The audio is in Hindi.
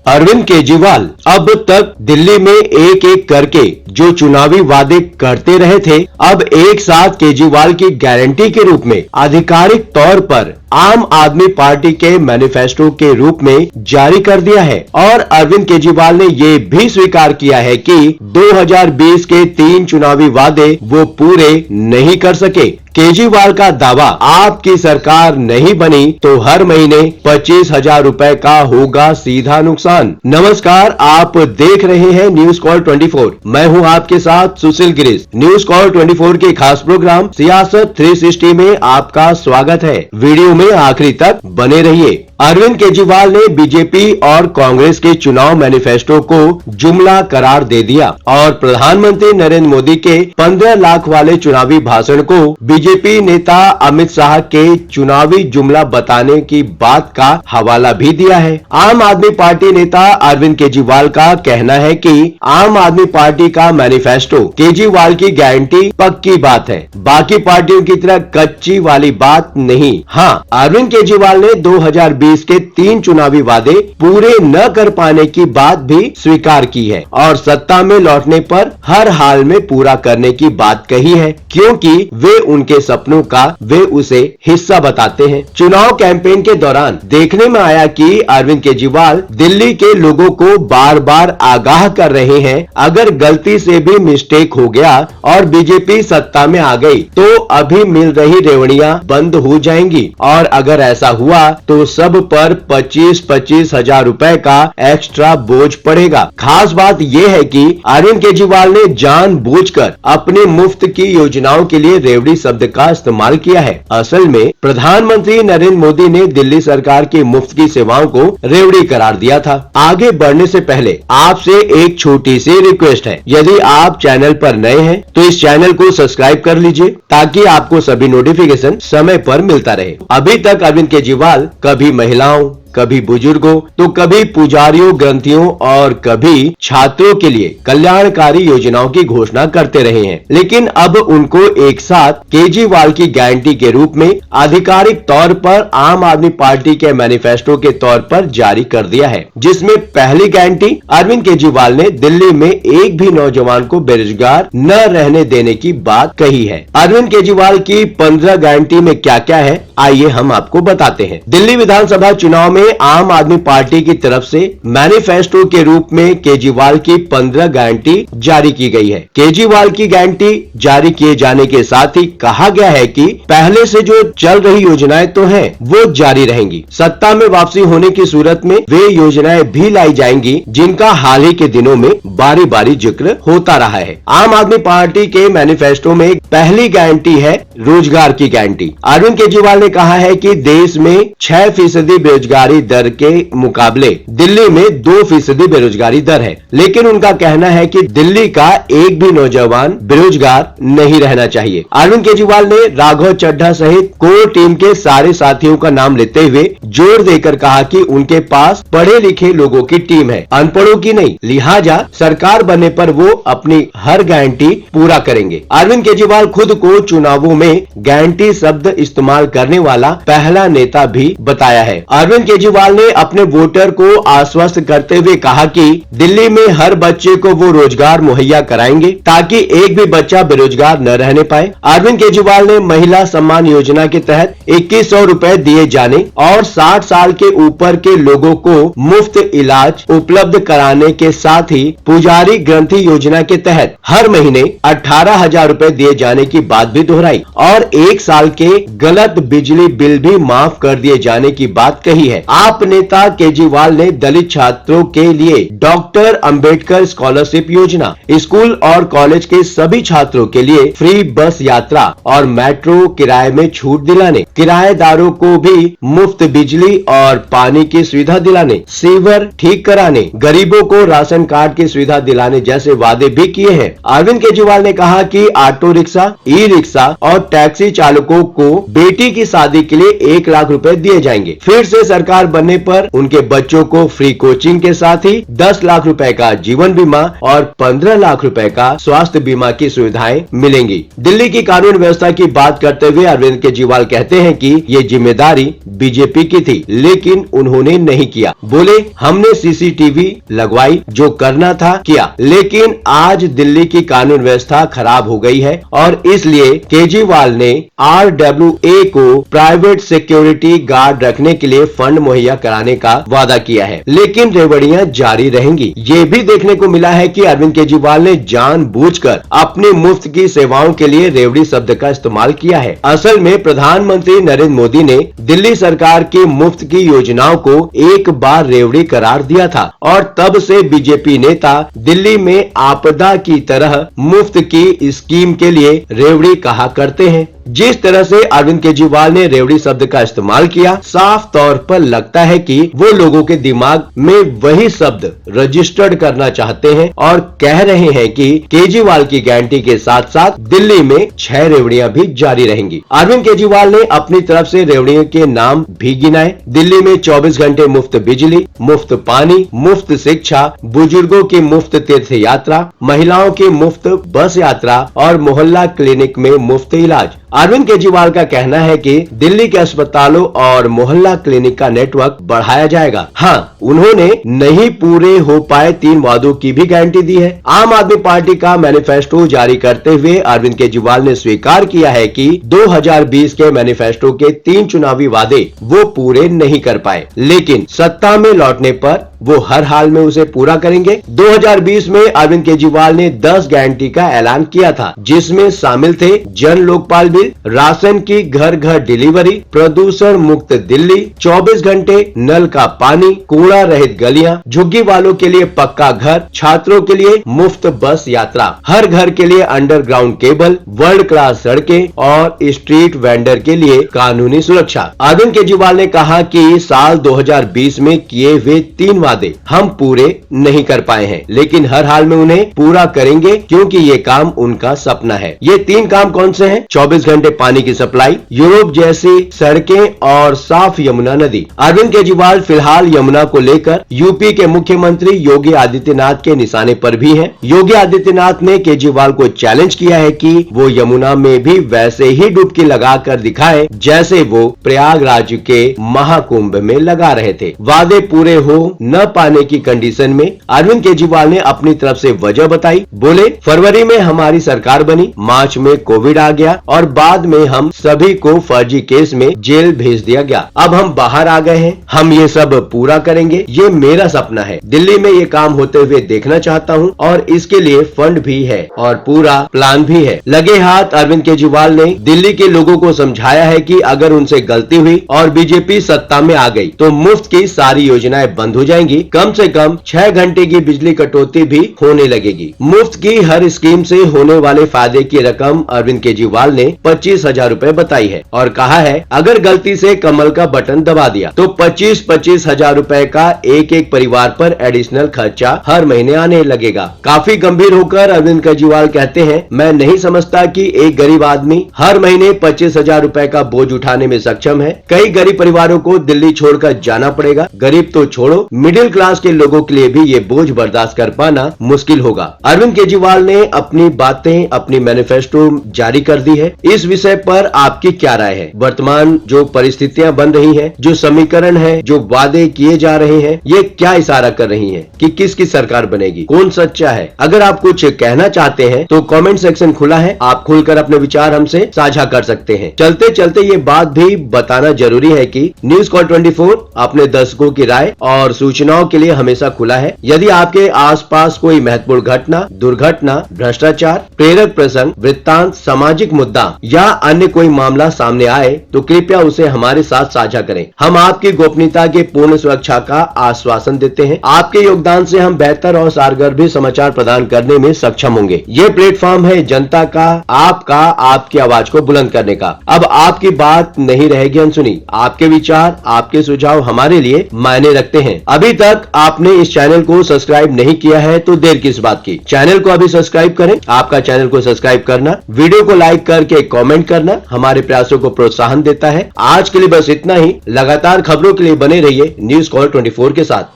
अरविंद केजरीवाल अब तक दिल्ली में एक एक करके जो चुनावी वादे करते रहे थे, अब एक साथ केजरीवाल की गारंटी के रूप में आधिकारिक तौर पर आम आदमी पार्टी के मैनिफेस्टो के रूप में जारी कर दिया है। और अरविंद केजरीवाल ने ये भी स्वीकार किया है कि 2020 के 3 चुनावी वादे वो पूरे नहीं कर सके। केजरीवाल का दावा, आपकी सरकार नहीं बनी तो हर महीने 25,000 रुपए का होगा सीधा नुकसान। नमस्कार, आप देख रहे हैं न्यूज कॉल 24। मैं हूं आपके साथ सुशील गिरीश। न्यूज कॉल 24 के खास प्रोग्राम सियासत 360 में आपका स्वागत है। वीडियो में आखिरी तक बने रहिए। अरविंद केजरीवाल ने बीजेपी और कांग्रेस के चुनाव मैनिफेस्टो को जुमला करार दे दिया और प्रधानमंत्री नरेंद्र मोदी के 15 लाख वाले चुनावी भाषण को बीजेपी नेता अमित शाह के चुनावी जुमला बताने की बात का हवाला भी दिया है। आम आदमी पार्टी नेता अरविंद केजरीवाल का कहना है कि आम आदमी पार्टी का मैनिफेस्टो केजरीवाल की गारंटी पक्की बात है, बाकी पार्टियों की तरह कच्ची वाली बात नहीं। हाँ, अरविंद केजरीवाल ने 2020 के 3 चुनावी वादे पूरे न कर पाने की बात भी स्वीकार की है और सत्ता में लौटने पर हर हाल में पूरा करने की बात कही है, क्योंकि वे उनके सपनों का वे उसे हिस्सा बताते हैं। चुनाव कैंपेन के दौरान देखने में आया कि अरविंद केजरीवाल दिल्ली के लोगों को बार बार आगाह कर रहे हैं, अगर गलती से भी मिस्टेक हो गया और बीजेपी सत्ता में आ गई तो अभी मिल रही रेवड़ियां बंद हो जाएंगी और अगर ऐसा हुआ तो सब पर 25-25 हजार रुपए का एक्स्ट्रा बोझ पड़ेगा। खास बात यह है कि अरविंद केजरीवाल ने जानबूझकर अपने मुफ्त की योजनाओं के लिए रेवड़ी शब्द का इस्तेमाल किया है। असल में प्रधानमंत्री नरेंद्र मोदी ने दिल्ली सरकार की मुफ्त की सेवाओं को रेवड़ी करार दिया था। आगे बढ़ने से पहले आपसे एक छोटी सी रिक्वेस्ट है, यदि आप चैनल पर नए हैं तो इस चैनल को सब्सक्राइब कर लीजिए ताकि आपको सभी नोटिफिकेशन समय पर मिलता रहे। अभी तक अरविंद केजरीवाल कभी महिलाओं, कभी बुजुर्गों तो कभी पुजारियों, ग्रंथियों और कभी छात्रों के लिए कल्याणकारी योजनाओं की घोषणा करते रहे हैं, लेकिन अब उनको एक साथ केजरीवाल की गारंटी के रूप में आधिकारिक तौर पर आम आदमी पार्टी के मैनिफेस्टो के तौर पर जारी कर दिया है, जिसमें पहली गारंटी अरविंद केजरीवाल ने दिल्ली में एक भी नौजवान को बेरोजगार न रहने देने की बात कही है। अरविंद केजरीवाल की 15 गारंटी में क्या क्या है, आइए हम आपको बताते हैं। दिल्ली विधानसभा चुनाव में आम आदमी पार्टी की तरफ से मैनिफेस्टो के रूप में केजरीवाल की 15 गारंटी जारी की गई है। केजरीवाल की गारंटी जारी किए जाने के साथ ही कहा गया है कि पहले से जो चल रही योजनाएं तो हैं, वो जारी रहेंगी। सत्ता में वापसी होने की सूरत में वे योजनाएं भी लाई जाएंगी जिनका हाल ही के दिनों में बारी बारी जिक्र होता रहा है। आम आदमी पार्टी के मैनिफेस्टो में पहली गारंटी है रोजगार की गारंटी। अरविंद केजरीवाल ने कहा है कि देश में 6% बेरोजगारी दर के मुकाबले दिल्ली में 2% बेरोजगारी दर है, लेकिन उनका कहना है कि दिल्ली का एक भी नौजवान बेरोजगार नहीं रहना चाहिए। अरविंद केजरीवाल ने राघव चड्ढा सहित कोर टीम के सारे साथियों का नाम लेते हुए जोर देकर कहा कि उनके पास पढ़े लिखे लोगों की टीम है, अनपढ़ों की नहीं, लिहाजा सरकार बनने पर वो अपनी हर गारंटी पूरा करेंगे। अरविंद केजरीवाल खुद को चुनावों में गारंटी शब्द इस्तेमाल करने वाला पहला नेता भी बताया है। अरविंद केजरीवाल ने अपने वोटर को आश्वस्त करते हुए कहा कि दिल्ली में हर बच्चे को वो रोजगार मुहैया कराएंगे ताकि एक भी बच्चा बेरोजगार न रहने पाए। अरविंद केजरीवाल ने महिला सम्मान योजना के तहत 2100 रुपए दिए जाने और 60 साल के ऊपर के लोगों को मुफ्त इलाज उपलब्ध कराने के साथ ही पुजारी ग्रंथि योजना के तहत हर महीने 18,000 रुपए दिए जाने की बात भी दोहराई और 1 साल के गलत बिजली बिल भी माफ कर दिए जाने की बात कही है। आप नेता केजरीवाल ने दलित छात्रों के लिए डॉक्टर अंबेडकर स्कॉलरशिप योजना, स्कूल और कॉलेज के सभी छात्रों के लिए फ्री बस यात्रा और मेट्रो किराए में छूट दिलाने, किराएदारों को भी मुफ्त बिजली और पानी की सुविधा दिलाने, सीवर ठीक कराने, गरीबों को राशन कार्ड की सुविधा दिलाने जैसे वादे भी किए हैं। अरविंद केजरीवाल ने कहा कि ऑटो रिक्शा, ई रिक्शा और टैक्सी चालकों को बेटी की शादी के लिए 1 लाख रुपए दिए जाएंगे। फिर से सरकार सरकार बनने पर उनके बच्चों को फ्री कोचिंग के साथ ही 10 लाख रुपए का जीवन बीमा और 15 लाख रुपए का स्वास्थ्य बीमा की सुविधाएं मिलेंगी। दिल्ली की कानून व्यवस्था की बात करते हुए अरविंद केजरीवाल कहते हैं कि ये जिम्मेदारी बीजेपी की थी, लेकिन उन्होंने नहीं किया। बोले, हमने सीसीटीवी लगवाई, जो करना था किया, लेकिन आज दिल्ली की कानून व्यवस्था खराब हो गई है और इसलिए केजरीवाल ने RWA को प्राइवेट सिक्योरिटी गार्ड रखने के लिए फंड मुहैया कराने का वादा किया है, लेकिन रेवड़ियां जारी रहेंगी। ये भी देखने को मिला है कि अरविंद केजरीवाल ने जानबूझकर अपनी मुफ्त की सेवाओं के लिए रेवड़ी शब्द का इस्तेमाल किया है। असल में प्रधानमंत्री नरेंद्र मोदी ने दिल्ली सरकार की मुफ्त की योजनाओं को एक बार रेवड़ी करार दिया था और तब से बीजेपी नेता दिल्ली में आपदा की तरह मुफ्त की स्कीम के लिए रेवड़ी कहा करते हैं। जिस तरह से अरविंद केजरीवाल ने रेवड़ी शब्द का इस्तेमाल किया, साफ तौर पर लगता है कि वो लोगों के दिमाग में वही शब्द रजिस्टर्ड करना चाहते हैं और कह रहे हैं कि केजरीवाल की गारंटी के साथ साथ दिल्ली में 6 रेवड़ियां भी जारी रहेंगी। अरविंद केजरीवाल ने अपनी तरफ से रेवड़ियों के नाम भी गिनाए। दिल्ली में 24 घंटे मुफ्त बिजली, मुफ्त पानी, मुफ्त शिक्षा, बुजुर्गों की मुफ्त तीर्थ यात्रा, महिलाओं की मुफ्त बस यात्रा और मोहल्ला क्लिनिक में मुफ्त इलाज। अरविंद केजरीवाल का कहना है कि दिल्ली के अस्पतालों और मोहल्ला क्लिनिक का नेटवर्क बढ़ाया जाएगा। हाँ, उन्होंने नहीं पूरे हो पाए 3 वादों की भी गारंटी दी है। आम आदमी पार्टी का मैनिफेस्टो जारी करते हुए अरविंद केजरीवाल ने स्वीकार किया है कि 2020 के मैनिफेस्टो के 3 चुनावी वादे वो पूरे नहीं कर पाए, लेकिन सत्ता में लौटने पर वो हर हाल में उसे पूरा करेंगे। 2020 में अरविंद केजरीवाल ने 10 गारंटी का ऐलान किया था, जिसमें शामिल थे जन लोकपाल बिल, राशन की घर घर डिलीवरी, प्रदूषण मुक्त दिल्ली, 24 घंटे नल का पानी, कूड़ा रहित गलियां, झुग्गी वालों के लिए पक्का घर, छात्रों के लिए मुफ्त बस यात्रा, हर घर के लिए अंडरग्राउंड केबल, वर्ल्ड क्लास सड़कें और स्ट्रीट वेंडर के लिए कानूनी सुरक्षा। अरविंद केजरीवाल ने कहा कि साल 2020 में किए हुए 3 वादे हम पूरे नहीं कर पाए हैं, लेकिन हर हाल में उन्हें पूरा करेंगे क्योंकि ये काम उनका सपना है। ये 3 काम कौन से हैं? 24 घंटे पानी की सप्लाई, यूरोप जैसी सड़कें और साफ यमुना नदी। अरविंद केजरीवाल फिलहाल यमुना को लेकर यूपी के मुख्यमंत्री योगी आदित्यनाथ के निशाने पर भी हैं। योगी आदित्यनाथ ने केजरीवाल को चैलेंज किया है कि वो यमुना में भी वैसे ही डुबकी लगाकर दिखाए जैसे वो प्रयागराज के महाकुंभ में लगा रहे थे। वादे पूरे हो न पाने की कंडीशन में अरविंद केजरीवाल ने अपनी तरफ से वजह बताई। बोले, फरवरी में हमारी सरकार बनी, मार्च में कोविड आ गया और बाद में हम सभी को फर्जी केस में जेल भेज दिया गया। अब हम बाहर आ गए हैं, हम ये सब पूरा करेंगे। ये मेरा सपना है, दिल्ली में ये काम होते हुए देखना चाहता हूँ और इसके लिए फंड भी है और पूरा प्लान भी है। लगे हाथ अरविंद केजरीवाल ने दिल्ली के लोगों को समझाया है कि अगर उनसे गलती हुई और बीजेपी सत्ता में आ गई तो मुफ्त की सारी योजनाएं बंद हो जाएंगी। कम से कम 6 घंटे की बिजली कटौती भी होने लगेगी। मुफ्त की हर स्कीम से होने वाले फायदे की रकम अरविंद केजरीवाल ने 25,000 रुपए बताई है और कहा है अगर गलती से कमल का बटन दबा दिया तो 25-25 हजार रुपए का एक परिवार पर एडिशनल खर्चा हर महीने आने लगेगा। काफी गंभीर होकर अरविंद केजरीवाल कहते हैं, मैं नहीं समझता कि एक गरीब आदमी हर महीने 25,000 रुपए का बोझ उठाने में सक्षम है। कई गरीब परिवारों को दिल्ली छोड़कर जाना पड़ेगा। गरीब तो छोड़ो, मिडिल क्लास के लोगों के लिए भी ये बोझ बर्दाश्त कर पाना मुश्किल होगा। अरविंद केजरीवाल ने अपनी बातें, अपनी मैनिफेस्टो जारी कर दी है। इस विषय पर आपकी क्या राय है? वर्तमान जो परिस्थितियां बन रही हैं, जो समीकरण है, जो वादे किए जा रहे हैं, ये क्या इशारा कर रही हैं कि किसकी सरकार बनेगी, कौन सच्चा है? अगर आप कुछ कहना चाहते हैं तो कमेंट सेक्शन खुला है, आप खुलकर अपने विचार हमसे साझा कर सकते हैं। चलते चलते ये बात भी बताना जरूरी है कि न्यूज कॉल 24 अपने दर्शकों की राय और सूचनाओं के लिए हमेशा खुला है। यदि आपके आसपास कोई महत्वपूर्ण घटना, दुर्घटना, भ्रष्टाचार, प्रेरक प्रसंग, वृत्तांत, सामाजिक मुद्दा या अन्य कोई मामला सामने आए तो कृपया उसे हमारे साथ साझा करें। हम आपकी गोपनीयता के पूर्ण सुरक्षा का आश्वासन देते हैं। आपके योगदान से हम बेहतर और सारगर समाचार प्रदान करने में सक्षम होंगे। ये प्लेटफॉर्म है जनता का, आपका, आपकी आवाज को बुलंद करने का। अब आपकी बात नहीं रहेगी अनसुनी। आपके विचार, आपके सुझाव हमारे लिए मायने रखते हैं। अभी तक आपने इस चैनल को सब्सक्राइब नहीं किया है तो देर किस बात की, चैनल को अभी सब्सक्राइब करें। आपका चैनल को सब्सक्राइब करना, वीडियो को लाइक करके कमेंट करना हमारे प्रयासों को प्रोत्साहन देता है। आज के लिए बस इतना ही। लगातार खबरों के लिए बने रहिए न्यूज़ कॉल 24 के साथ।